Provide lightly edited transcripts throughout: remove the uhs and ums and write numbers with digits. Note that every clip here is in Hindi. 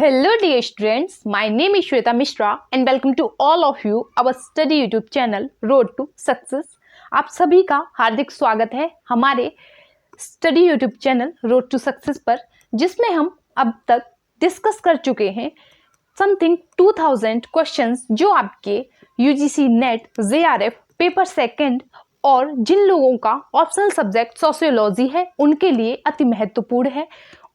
Hello dear students, my name is Shweta Mishra and welcome to all of you our study YouTube channel Road to Success। आप सभी का हार्दिक स्वागत है हमारे study YouTube channel road to success पर, जिसमें हम अब तक डिस्कस कर चुके हैं समथिंग 2000 क्वेश्चंस जो आपके UGC net JRF paper second और जिन लोगों का ऑप्शनल सब्जेक्ट सोशियोलॉजी है उनके लिए अति महत्वपूर्ण है,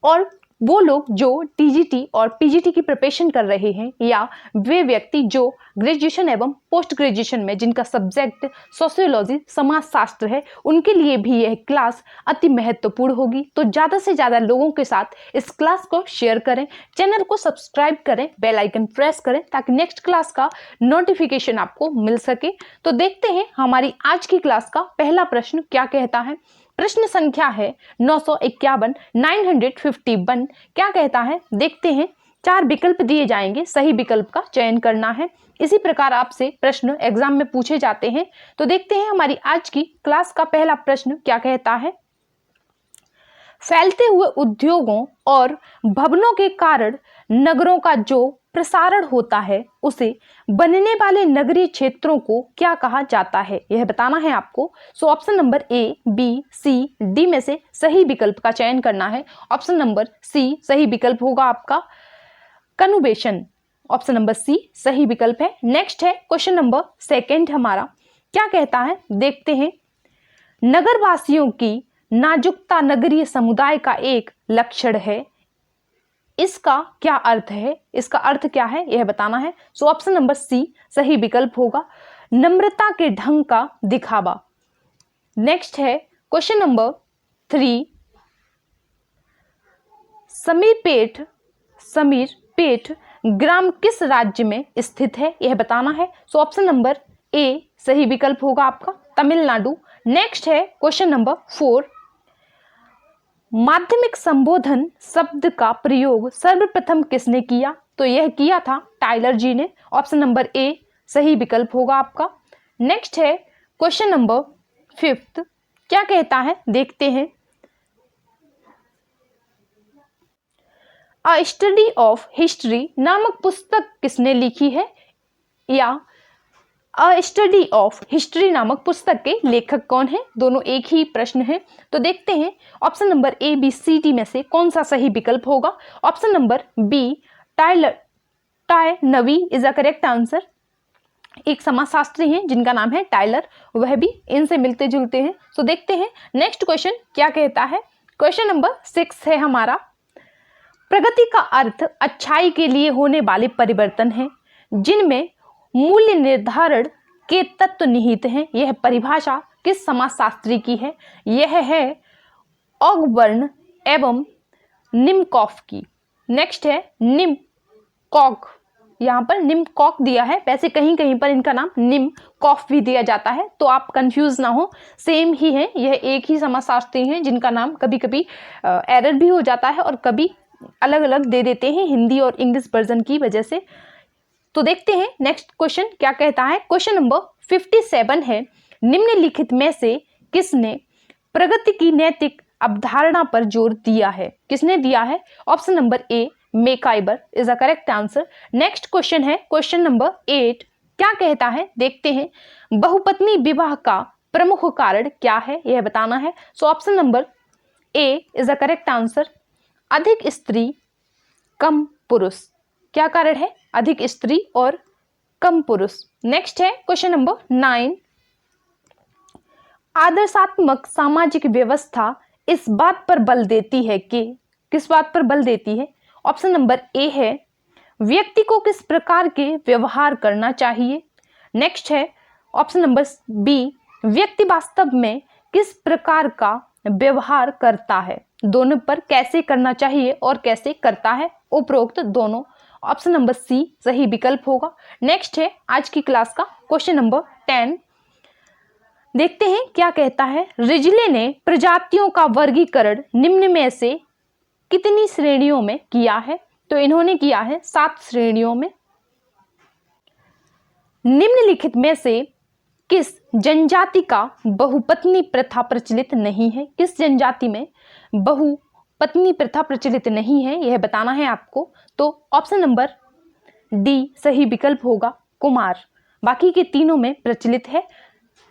और वो लोग जो टीजीटी और पीजीटी की प्रिपरेशन कर रहे हैं या वे व्यक्ति जो ग्रेजुएशन एवं पोस्ट ग्रेजुएशन में जिनका सब्जेक्ट सोशियोलॉजी समाजशास्त्र है उनके लिए भी यह क्लास अति महत्वपूर्ण होगी। तो ज़्यादा से ज़्यादा लोगों के साथ इस क्लास को शेयर करें, चैनल को सब्सक्राइब करें, बेल आइकन प्रेस करें ताकि नेक्स्ट क्लास का नोटिफिकेशन आपको मिल सके। तो देखते हैं हमारी आज की क्लास का पहला प्रश्न क्या कहता है। प्रश्न संख्या है 951 951। क्या कहता है देखते हैं। 4 विकल्प दिए जाएंगे, सही विकल्प का चयन करना है। इसी प्रकार आपसे प्रश्न एग्जाम में पूछे जाते हैं। तो देखते हैं हमारी आज की क्लास का पहला प्रश्न क्या कहता है। फैलते हुए उद्योगों और भवनों के कारण नगरों का जो प्रसारण होता है उसे बनने वाले नगरीय क्षेत्रों को क्या कहा जाता है, यह बताना है आपको। So option number A, B, C, D में से सही विकल्प का चयन करना है। ऑप्शन नंबर सी सही विकल्प होगा आपका कन्वर्सेशन। ऑप्शन नंबर सी सही विकल्प है। नेक्स्ट है क्वेश्चन नंबर सेकंड हमारा। क्या कहता है देखते हैं। नगरवासियों की नाजुकता नगरीय समुदाय का एक लक्षण है, इसका क्या अर्थ है, इसका अर्थ क्या है यह बताना है। सो ऑप्शन नंबर सी सही विकल्प होगा नम्रता के ढंग का दिखावा। नेक्स्ट है क्वेश्चन नंबर 3। समीरपेट ग्राम किस राज्य में स्थित है, यह बताना है। सो ऑप्शन नंबर ए सही विकल्प होगा आपका तमिलनाडु। नेक्स्ट है क्वेश्चन नंबर 4। माध्यमिक संबोधन शब्द का प्रयोग सर्वप्रथम किसने किया, तो यह किया था टाइलर जी ने। ऑप्शन नंबर ए सही विकल्प होगा आपका। नेक्स्ट है क्वेश्चन नंबर 5। क्या कहता है देखते हैं। अ स्टडी ऑफ हिस्ट्री नामक पुस्तक किसने लिखी है, या अ स्टडी ऑफ हिस्ट्री नामक पुस्तक के लेखक कौन है। दोनों एक ही प्रश्न है। तो देखते हैं option number A, B, C, D में से कौन सा सही विकल्प होगा। Option number B Toynbee is a correct answer. एक समाजशास्त्री हैं जिनका नाम है टाइलर, वह भी इनसे मिलते जुलते हैं। तो देखते हैं नेक्स्ट क्वेश्चन क्या कहता है। क्वेश्चन नंबर 6 है हमारा। प्रगति का अर्थ अच्छाई के लिए होने वाले परिवर्तन है जिनमें मूल्य निर्धारण के तत्व निहित हैं। यह परिभाषा किस समाजशास्त्री की है, यह है ऑगबर्न एवं निमकॉफ की। नेक्स्ट है निमकॉक, यहाँ पर निमकॉक दिया है, वैसे कहीं कहीं पर इनका नाम निमकॉफ भी दिया जाता है, तो आप कंफ्यूज ना हो, सेम ही है। यह एक ही समाजशास्त्री हैं जिनका नाम कभी कभी एरर भी हो जाता है और कभी अलग अलग दे देते हैं हिंदी और इंग्लिश वर्जन की वजह से। तो देखते हैं नेक्स्ट क्वेश्चन क्या कहता है। क्वेश्चन नंबर 57 है। निम्नलिखित में से किसने प्रगति की नैतिक अवधारणा पर जोर दिया है, किसने दिया है। Option number A MacIver is a correct answer. Next question है क्वेश्चन नंबर 8। क्या कहता है देखते हैं। बहुपत्नी विवाह का प्रमुख कारण क्या है, यह बताना है। So option number A is a correct answer अधिक स्त्री कम पुरुष। क्या कारण है, अधिक स्त्री और कम पुरुष। नेक्स्ट है क्वेश्चन नंबर 9। आदर्शात्मक सामाजिक व्यवस्था इस बात पर बल देती है कि, किस बात पर बल देती है। ऑप्शन नंबर ए है व्यक्ति को किस प्रकार के व्यवहार करना चाहिए। नेक्स्ट है ऑप्शन नंबर बी व्यक्ति वास्तव में किस प्रकार का व्यवहार करता है, दोनों पर कैसे करना चाहिए और कैसे करता है, उपरोक्त दोनों। ऑप्शन नंबर सी सही विकल्प होगा। नेक्स्ट है आज की क्लास का क्वेश्चन नंबर 10। देखते हैं क्या कहता है। रिजले ने प्रजातियों का वर्गीकरण निम्न में से कितनी श्रेणियों में किया है, तो इन्होंने किया है 7 श्रेणियों में। निम्नलिखित में से किस जनजाति का बहुपत्नी प्रथा प्रचलित नहीं है, किस जनजाति में बहु पत्नी प्रथा प्रचलित नहीं है, यह बताना है आपको। तो ऑप्शन नंबर डी सही विकल्प होगा, कुमार। बाकी के तीनों में प्रचलित है,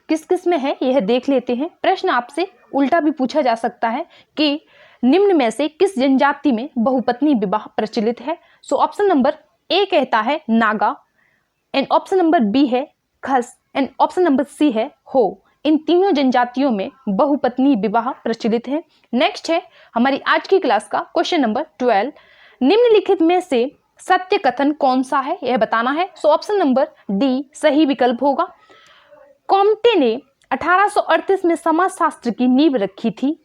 किस किस में है यह देख लेते हैं। प्रश्न आपसे उल्टा भी पूछा जा सकता है कि निम्न में से किस जनजाति में बहुपत्नी विवाह प्रचलित है। सो ऑप्शन नंबर ए कहता है Naga, and option number B है खस, एंड ऑप्शन नंबर सी है हो। इन तीनों जनजातियों में बहुपत्नी विवाह प्रचलित है। नेक्स्ट है हमारी आज की क्लास का क्वेश्चन नंबर 12। निम्नलिखित में से सत्य कथन कौन सा है, यह बताना है। सो ऑप्शन नंबर डी सही विकल्प होगा। कॉम्टे ने 1838 में समाजशास्त्र की नींव रखी थी।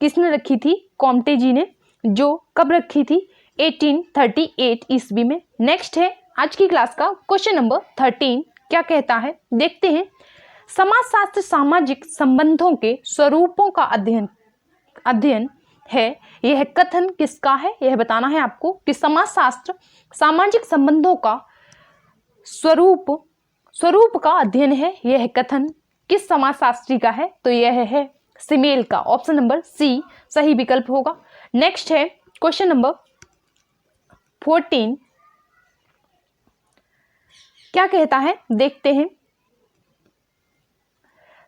किसने रखी थी? कॉम्टे जी ने, जो कब रखी थी? 1838 ईस्वी में। नेक्स्ट है आज की क्लास का क्वेश्चन नंबर 13, क्या कहता है देखते हैं। समाजशास्त्र सामाजिक संबंधों के स्वरूपों का अध्ययन है, यह कथन किसका है, यह बताना है आपको कि समाजशास्त्र सामाजिक संबंधों का स्वरूप का अध्ययन है, यह कथन किस समाजशास्त्री का है? तो यह है सिमेल का। ऑप्शन नंबर सी सही विकल्प होगा। नेक्स्ट है क्वेश्चन नंबर 14, क्या कहता है देखते हैं।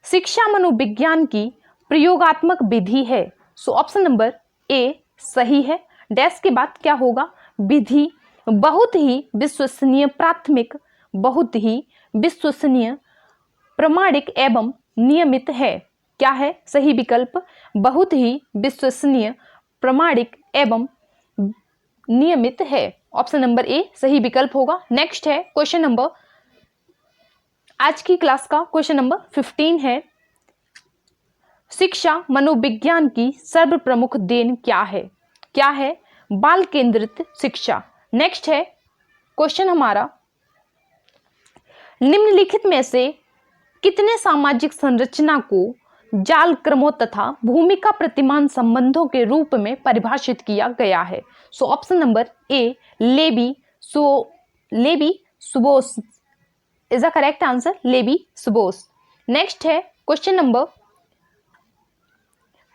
शिक्षा मनोविज्ञान की प्रयोगात्मक विधि है। सो ऑप्शन नंबर ए सही है। डैश के बाद क्या होगा? विधि बहुत ही विश्वसनीय, प्राथमिक, बहुत ही विश्वसनीय, प्रमाणिक एवं नियमित है। क्या है सही विकल्प? बहुत ही विश्वसनीय, प्रमाणिक एवं नियमित है। ऑप्शन नंबर ए सही विकल्प होगा। नेक्स्ट है क्वेश्चन नंबर, आज की क्लास का क्वेश्चन नंबर 15 है। शिक्षा मनोविज्ञान की सर्वप्रमुख देन क्या है? क्या है? बाल केंद्रित शिक्षा। नेक्स्ट है क्वेश्चन हमारा, निम्नलिखित में से कितने सामाजिक संरचना को जाल क्रमों तथा भूमिका प्रतिमान संबंधों के रूप में परिभाषित किया गया है? So option number A Levy सुबोस is the correct answer, Levy सुबोस। नेक्स्ट है क्वेश्चन नंबर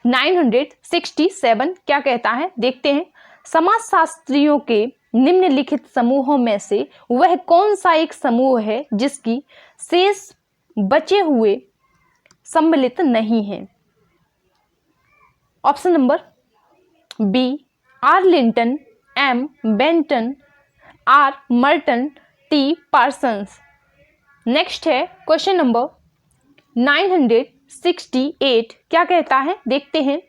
967, क्या कहता है देखते हैं। समाजशास्त्रियों के निम्नलिखित समूहों में से वह कौन सा एक समूह है जिसकी शेष बचे हुए सम्मिलित नहीं है? Option number B R Linton, M Benton, R Merton, T Parsons. Next है क्वेश्चन नंबर 968, क्या कहता है देखते हैं।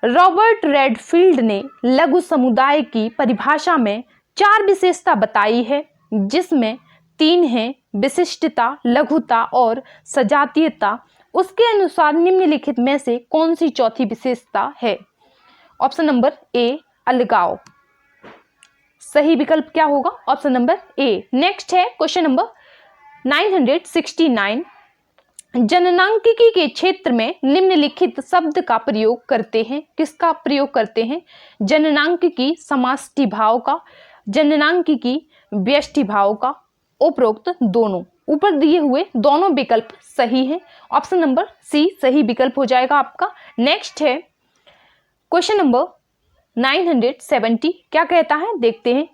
रॉबर्ट रेडफील्ड ने लघु समुदाय की परिभाषा में 4 विशेषता बताई है, जिसमें 3 हैं विशिष्टता, लघुता और सजातीयता। उसके अनुसार निम्नलिखित में से कौन सी चौथी विशेषता है? ऑप्शन नंबर ए अलगाव। सही विकल्प क्या होगा? ऑप्शन नंबर ए। नेक्स्ट है क्वेश्चन नंबर 969, जननांकिकी के क्षेत्र में निम्नलिखित शब्द का प्रयोग करते हैं। किसका प्रयोग करते हैं? जननांकिकी समष्टि भाव का, जननांकिकी व्यष्टि भाव का। उपरोक्त दोनों, ऊपर दिए हुए दोनों विकल्प सही हैं। ऑप्शन नंबर सी सही विकल्प हो जाएगा आपका। नेक्स्ट है क्वेश्चन नंबर 970, क्या कहता है देखते हैं।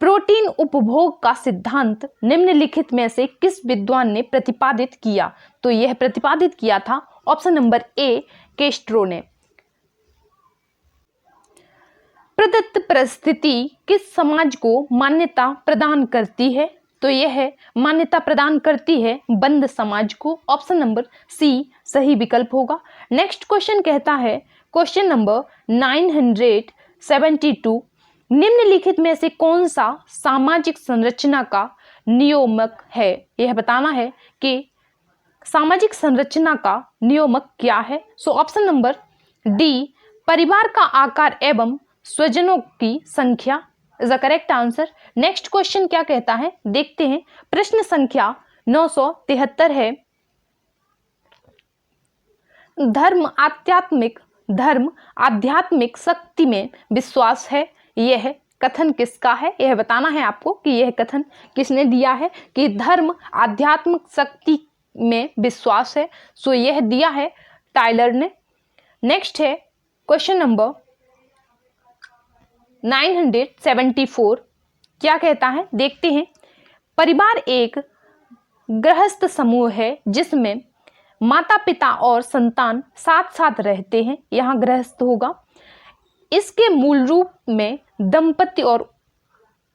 प्रोटीन उपभोग का सिद्धांत निम्नलिखित में से किस विद्वान ने प्रतिपादित किया? तो यह प्रतिपादित किया था ऑप्शन नंबर ए केस्ट्रो ने। प्रदत्त परिस्थिति किस समाज को मान्यता प्रदान करती है? तो यह मान्यता प्रदान करती है बंद समाज को। ऑप्शन नंबर सी सही विकल्प होगा। नेक्स्ट क्वेश्चन कहता है क्वेश्चन नंबर 972, निम्नलिखित में से कौन सा सामाजिक संरचना का नियामक है? यह बताना है कि सामाजिक संरचना का नियामक क्या है। सो ऑप्शन नंबर डी परिवार का आकार एवं स्वजनों की संख्या is the correct answer. Next question क्या कहता है देखते हैं। प्रश्न संख्या 973 है। धर्म आध्यात्मिक शक्ति में विश्वास है, यह कथन किसका है? यह बताना है आपको कि यह कथन किसने दिया है कि धर्म आध्यात्मिक शक्ति में विश्वास है। सो यह दिया है टाइलर ने। नेक्स्ट है क्वेश्चन नंबर 974 क्या कहता है, देखते हैं। परिवार एक गृहस्थ समूह है जिसमें माता पिता और संतान साथ साथ रहते हैं, यहाँ गृहस्थ होगा। इसके मूल रूप में दंपति और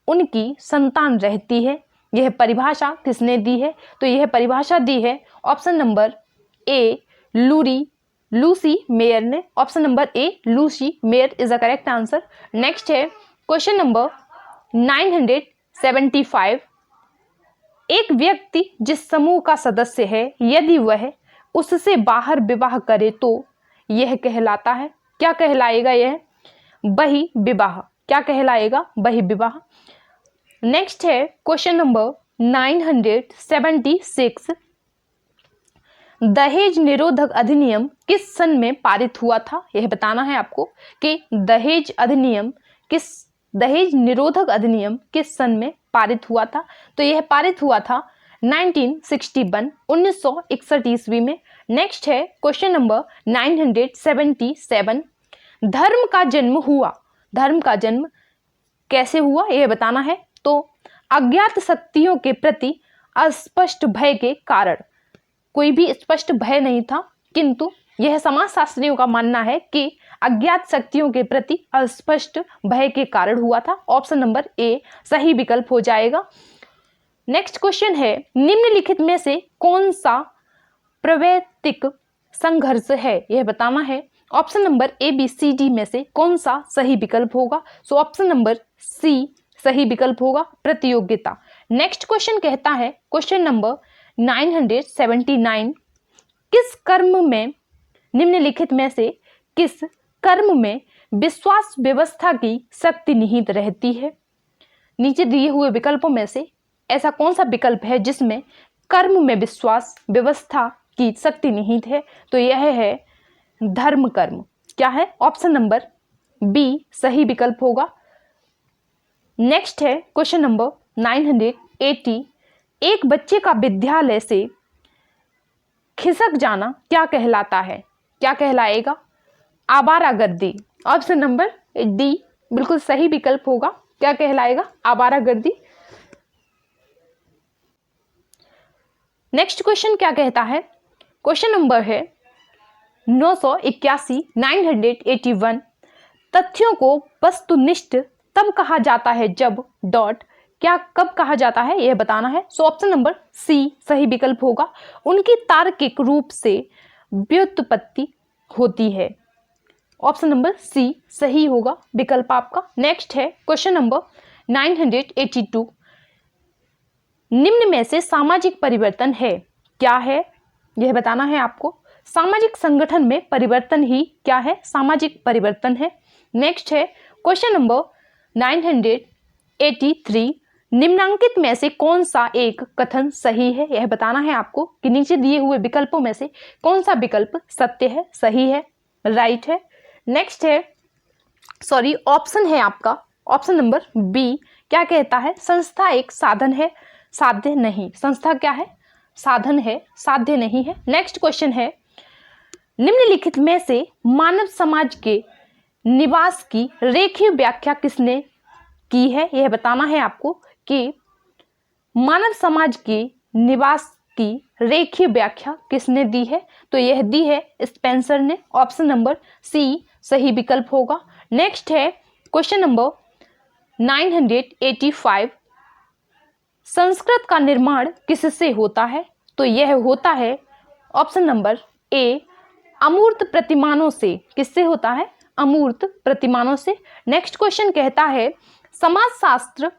उनकी संतान रहती है। यह परिभाषा किसने दी है, तो यह परिभाषा दी है option number A Lucy Mair ने। Option number A Lucy Mair is the correct answer. Next है क्वेश्चन नंबर 975। एक व्यक्ति जिस समूह का सदस्य है यदि वह उससे बाहर विवाह करे तो यह कहलाता है, क्या कहलाएगा, यह बही विवाह। क्या कहलाएगा, बही विवाह। नेक्स्ट है क्वेश्चन नंबर 976। दहेज निरोधक अधिनियम किस सन में पारित हुआ था, यह बताना है आपको कि दहेज निरोधक अधिनियम किस सन में पारित हुआ था। तो यह पारित हुआ था 1961 ईस्वी में। नेक्स्ट है क्वेश्चन नंबर 977। धर्म का जन्म हुआ, धर्म का जन्म कैसे हुआ यह बताना है। तो अज्ञात शक्तियों के प्रति अस्पष्ट भय के कारण, कोई भी स्पष्ट भय नहीं था, किंतु यह समाजशास्त्रियों का मानना है कि अज्ञात शक्तियों के प्रति अस्पष्ट भय के कारण हुआ था। ऑप्शन नंबर ए सही विकल्प हो जाएगा। नेक्स्ट क्वेश्चन है, निम्नलिखित में से कौन सा प्रवैतिक संघर्ष है, यह बताना है। Option number A B C D में से कौन सा सही विकल्प होगा। सो ऑप्शन नंबर सी सही विकल्प होगा, प्रतियोगिता। नेक्स्ट क्वेश्चन कहता है, क्वेश्चन नंबर 979। किस कर्म में, निम्नलिखित में से किस कर्म में विश्वास व्यवस्था की शक्ति निहित रहती है। नीचे दिए हुए विकल्पों में से ऐसा कौन सा विकल्प है जिसमें कर्म में विश्वास व्यवस्था की शक्ति निहित है। तो यह है धर्म कर्म। क्या है, ऑप्शन नंबर बी सही विकल्प होगा। नेक्स्ट है क्वेश्चन नंबर 980। एक बच्चे का विद्यालय से खिसक जाना क्या कहलाता है, क्या कहलाएगा, आवारागर्दी। ऑप्शन नंबर डी बिल्कुल सही विकल्प होगा। क्या कहलाएगा, आवारागर्दी। नेक्स्ट क्वेश्चन क्या कहता है, क्वेश्चन नंबर है 981। तथ्यों को वस्तुनिष्ठ तब कहा जाता है जब डॉट, क्या कब कहा जाता है यह बताना है। सो ऑप्शन नंबर सी सही विकल्प होगा, उनकी तार्किक रूप से व्युत्पत्ति होती है। ऑप्शन नंबर सी सही होगा विकल्प आपका। नेक्स्ट है क्वेश्चन नंबर 982। निम्न में से सामाजिक परिवर्तन है, क्या है यह बताना है आपको। सामाजिक संगठन में परिवर्तन ही क्या है, सामाजिक परिवर्तन है। नेक्स्ट है क्वेश्चन नंबर 983। निम्नांकित में से कौन सा एक कथन सही है, यह बताना है आपको कि नीचे दिए हुए विकल्पों में से कौन सा विकल्प सत्य है, सही है, राइट है। नेक्स्ट है ऑप्शन है आपका ऑप्शन नंबर बी। क्या कहता है, संस्था एक साधन है, साध्य नहीं। संस्था क्या है, साधन है, साध्य नहीं है। नेक्स्ट क्वेश्चन है, निम्नलिखित में से मानव समाज के निवास की रेखीय व्याख्या किसने की है, यह बताना है आपको कि मानव समाज के निवास की रेखीय व्याख्या किसने दी है। तो यह दी है स्पेंसर ने। ऑप्शन नंबर सी सही विकल्प होगा। नेक्स्ट है क्वेश्चन नंबर 985। संस्कृत का निर्माण किससे होता है, तो यह होता है ऑप्शन नंबर ए अमूर्त प्रतिमानों से। किससे होता है, अमूर्त प्रतिमानों से। नेक्स्ट क्वेश्चन कहता है, समाजशास्त्र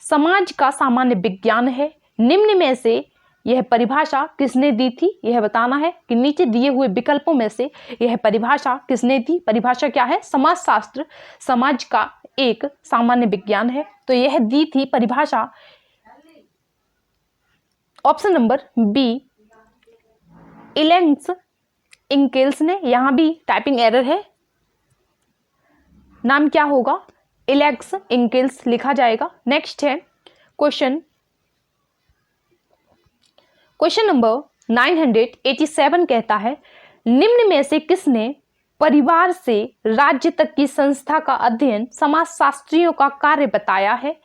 समाज का सामान्य विज्ञान है, निम्न में से यह परिभाषा किसने दी थी, यह बताना है कि नीचे दिए हुए विकल्पों में से यह परिभाषा किसने दी। परिभाषा क्या है, समाजशास्त्र समाज का एक सामान्य विज्ञान है। तो यह दी थी परिभाषा ऑप्शन नंबर बी इलेंस इंकेल्स ने। यहां भी टाइपिंग एरर है, नाम क्या होगा, इलेक्स इंकेल्स लिखा जाएगा। नेक्स्ट है क्वेश्चन नंबर 987 कहता है, निम्न में से किसने परिवार से राज्य तक की संस्था का अध्ययन समाजशास्त्रियों का कार्य बताया है?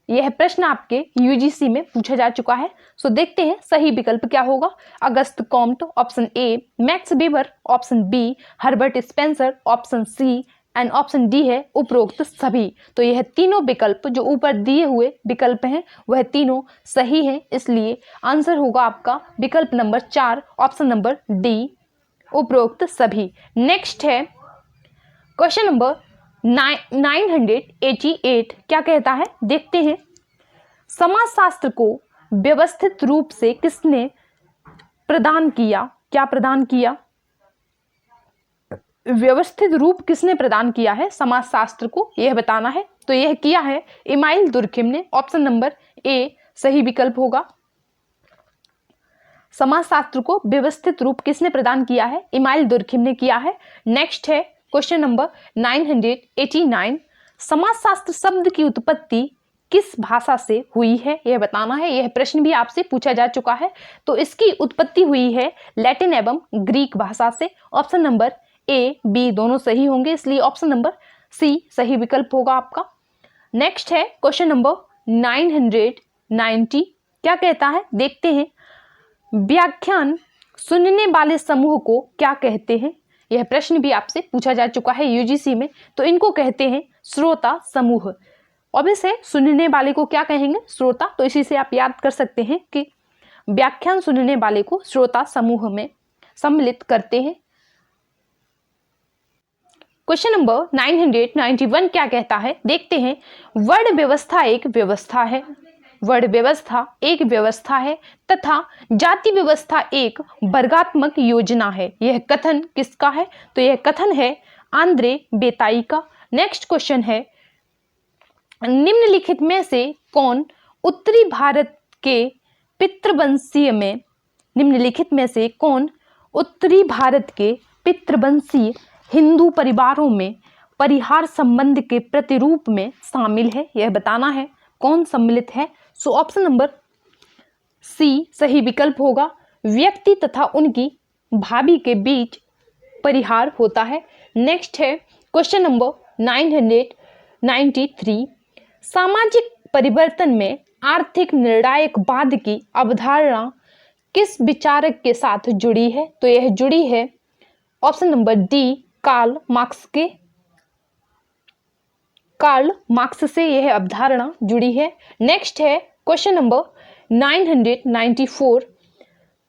यह प्रश्न आपके यूजीसी में पूछा जा चुका है। सो देखते हैं सही विकल्प क्या होगा। Auguste Comte option A, Max Weber option B, Herbert Spencer option C and option D है उपरोक्त सभी। तो यह तीनों विकल्प जो ऊपर दिए हुए विकल्प हैं वह तीनों सही हैं, इसलिए आंसर होगा आपका विकल्प नंबर 4 ऑप्शन नंबर डी, उपरोक्त सभी। नेक्स्ट है क्वेश्चन नंबर 988 क्या कहता है, देखते हैं। समाजशास्त्र को व्यवस्थित रूप से किसने प्रदान किया? क्या प्रदान किया? व्यवस्थित रूप किसने प्रदान किया है समाजशास्त्र को, यह बताना है। तो यह किया है इमाइल दुर्खिम ने, ऑप्शन नंबर ए सही विकल्प होगा। समाजशास्त्र को व्यवस्थित रूप किसने प्रदान किया है? इमाइल दुर्खिम ने किया है। नेक्स्ट है क्वेश्चन नंबर 989, समाजशास्त्र शब्द की उत्पत्ति किस भाषा से हुई है, यह बताना है। यह प्रश्न भी आपसे पूछा जा चुका है। तो इसकी उत्पत्ति हुई है लैटिन एवं ग्रीक भाषा से। ऑप्शन नंबर ए बी दोनों सही होंगे, इसलिए ऑप्शन नंबर सी सही विकल्प होगा आपका। नेक्स्ट है क्वेश्चन नंबर 990 क्या कहता है, देखते हैं। व्याख्यान सुनने वाले समूह को क्या कहते हैं? यह प्रश्न भी आपसे पूछा जा चुका है यूजीसी में। तो इनको कहते हैं श्रोता समूह। ऑब्वियस सुनने वाले को क्या कहेंगे? श्रोता। तो इसी से आप याद कर सकते हैं कि व्याख्यान सुनने वाले को श्रोता समूह में सम्मिलित करते हैं। क्वेश्चन नंबर 991 क्या कहता है, देखते हैं। वर्ण व्यवस्था एक व्यवस्था है, वर्ण व्यवस्था एक व्यवस्था है तथा जाति व्यवस्था एक वर्गात्मक योजना है। यह कथन किसका है? तो यह कथन है आंद्रे बेताई का। नेक्स्ट क्वेश्चन है, निम्नलिखित में से कौन उत्तरी भारत के पितृवंशीय में, निम्नलिखित में से कौन उत्तरी भारत के पितृवंशीय हिंदू परिवारों में परिहार संबंध के प्रतिरूप में शामिल है, यह बताना है कौन सम्मिलित है। सो ऑप्शन नंबर सी सही विकल्प होगा। व्यक्ति तथा उनकी भाभी के बीच परिहार होता है। नेक्स्ट है क्वेश्चन नंबर 993, सामाजिक परिवर्तन में आर्थिक निर्णायकवाद की अवधारणा किस विचारक के साथ जुड़ी है? तो यह जुड़ी है option number D Karl Marx से यह अवधारणा जुड़ी है। नेक्स्ट है क्वेश्चन नंबर 994,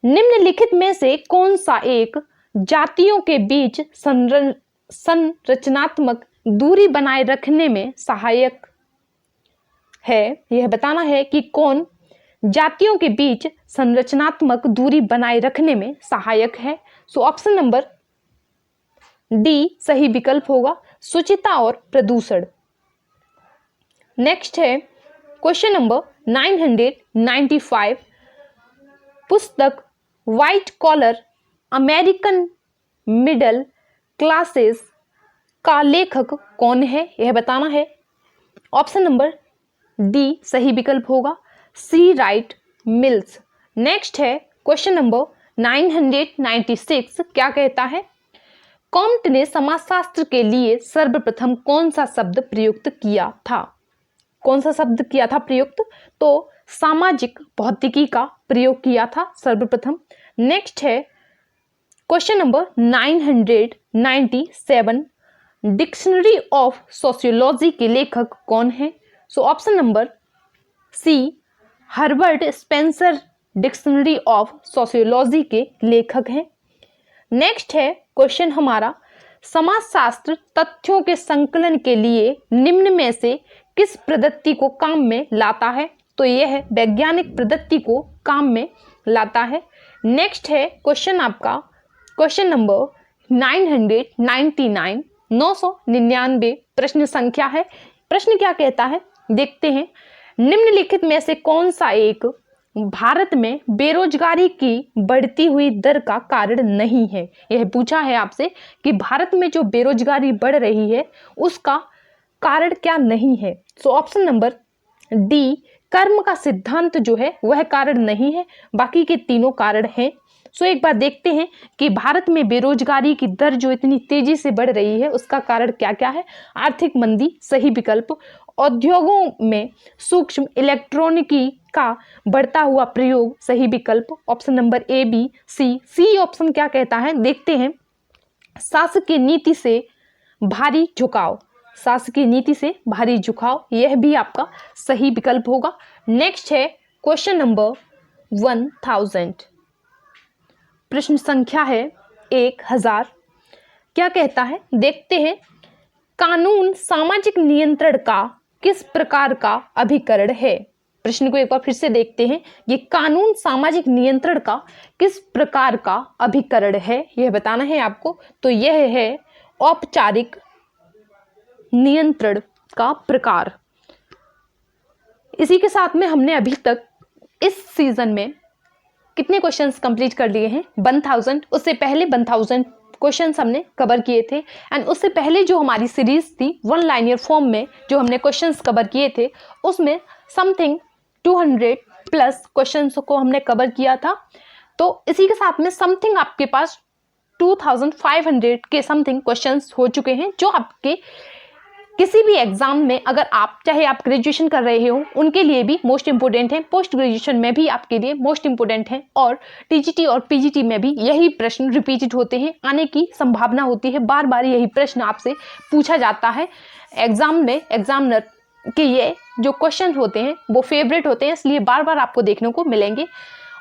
निम्नलिखित में से कौन सा एक जातियों के बीच संरचनात्मक दूरी बनाए रखने में सहायक है? यह बताना है कि कौन जातियों के बीच संरचनात्मक दूरी बनाए रखने में सहायक है। सो ऑप्शन नंबर डी सही विकल्प होगा, शुचिता और प्रदूषण। नेक्स्ट है क्वेश्चन नंबर 995, पुस्तक white collar American middle classes का लेखक कौन है? यह बताना है। ऑप्शन नंबर डी सही विकल्प होगा, सी राइट मिल्स। नेक्स्ट है क्वेश्चन नंबर 996 क्या कहता है, कॉम्ट ने समाजशास्त्र के लिए सर्वप्रथम कौन सा शब्द प्रयुक्त किया था? कौन सा शब्द किया था प्रयुक्त? तो सामाजिक भौतिकी का प्रयोग किया था सर्वप्रथम। नेक्स्ट है question number 997, dictionary of sociology के लेखक कौन है? So option number C Herbert Spencer dictionary of sociology के लेखक हैं। नेक्स्ट है क्वेश्चन हमारा, समाजशास्त्र तथ्यों के संकलन के लिए निम्न में से किस पद्धति को काम में लाता है? तो यह वैज्ञानिक पद्धति को काम में लाता है। नेक्स्ट है क्वेश्चन आपका क्वेश्चन नंबर 999, 999 प्रश्न संख्या है। प्रश्न क्या कहता है, देखते हैं। निम्नलिखित में से कौन सा एक भारत में बेरोजगारी की बढ़ती हुई दर का कारण नहीं है? यह पूछा है आपसे कि भारत में जो बेरोजगारी बढ़ रही है उसका कारण क्या नहीं है। सो ऑप्शन नंबर डी कर्म का सिद्धांत जो है वह कारण नहीं है, बाकी के तीनों कारण हैं। सो एक बार देखते हैं कि भारत में बेरोजगारी की दर जो इतनी तेजी से बढ़ रही है उसका कारण क्या क्या है। आर्थिक मंदी सही विकल्प, उद्योगों में सूक्ष्म इलेक्ट्रॉनिकी का बढ़ता हुआ प्रयोग सही विकल्प, option number A B C. C option क्या कहता है देखते हैं, शासकीय नीति से भारी झुकाव, शासकीय नीति से भारी झुकाव, यह भी आपका सही विकल्प होगा। नेक्स्ट है क्वेश्चन नंबर 1000, प्रश्न संख्या है 1000। क्या कहता है देखते हैं, कानून सामाजिक नियंत्रण का किस प्रकार का अभिकरण है। प्रश्न को एक बार फिर से देखते हैं, ये कानून सामाजिक नियंत्रण का किस प्रकार का अभिकरण है, यह बताना है आपको। तो यह है औपचारिक नियंत्रण का प्रकार। इसी के साथ में हमने अभी तक इस सीजन में कितने क्वेश्चंस कंप्लीट कर लिए हैं, 1000। उससे पहले 1000 क्वेश्चंस हमने कवर किए थे एंड उससे पहले जो हमारी सीरीज थी वन लाइनर फॉर्म में जो हमने क्वेश्चंस कवर किए थे उसमें समथिंग 200 प्लस क्वेश्चंस को हमने कवर किया था। तो इसी के साथ में समथिंग आपके पास 2500 के समथिंग क्वेश्चंस हो चुके हैं जो आपके किसी भी एग्जाम में, अगर आप चाहे आप ग्रेजुएशन कर रहे हो उनके लिए भी मोस्ट इंपोर्टेंट है, पोस्ट ग्रेजुएशन में भी आपके लिए मोस्ट इंपोर्टेंट है, और टीजीटी और पीजीटी में भी यही प्रश्न रिपीटेड होते हैं, आने की संभावना होती है, बार बार यही प्रश्न आपसे पूछा जाता है एग्जाम में। एग्जामिनर के ये जो क्वेश्चन होते हैं वो फेवरेट होते हैं, इसलिए बार बार आपको देखने को मिलेंगे।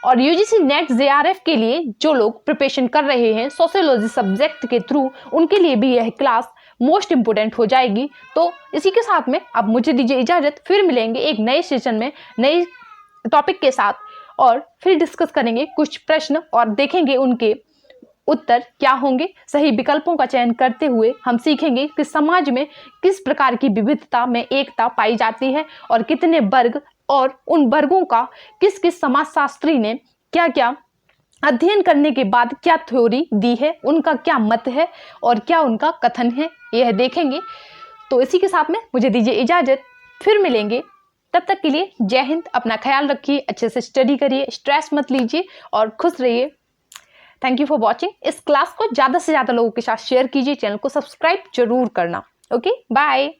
और यूजीसी नेट जेआरएफ के लिए जो लोग प्रिपरेशन कर रहे हैं सोशियोलॉजी सब्जेक्ट के थ्रू, उनके लिए भी यह क्लास मोस्ट इंपोर्टेंट हो जाएगी। तो इसी के साथ में अब मुझे दीजिए इजाजत, फिर मिलेंगे एक नए सेशन में नए टॉपिक के साथ और फिर डिस्कस करेंगे कुछ प्रश्न और देखेंगे उनके उत्तर क्या होंगे। सही विकल्पों का चयन करते हुए हम सीखेंगे कि समाज में किस प्रकार की विविधता में एकता पाई जाती है और कितने वर्ग, और उन वर्गों का किस किस समाजशास्त्री ने क्या क्या अध्ययन करने के बाद क्या थ्योरी दी है, उनका क्या मत है और क्या उनका कथन है, यह देखेंगे। तो इसी के साथ में मुझे दीजिए इजाजत, फिर मिलेंगे। तब तक के लिए जय हिंद, अपना ख्याल रखिए, अच्छे से स्टडी करिए, स्ट्रेस मत लीजिए और खुश रहिए। Thank you for watching. इस क्लास को ज़्यादा से ज़्यादा लोगों के साथ शेयर कीजिए, चैनल को सब्सक्राइब जरूर करना। Okay, bye.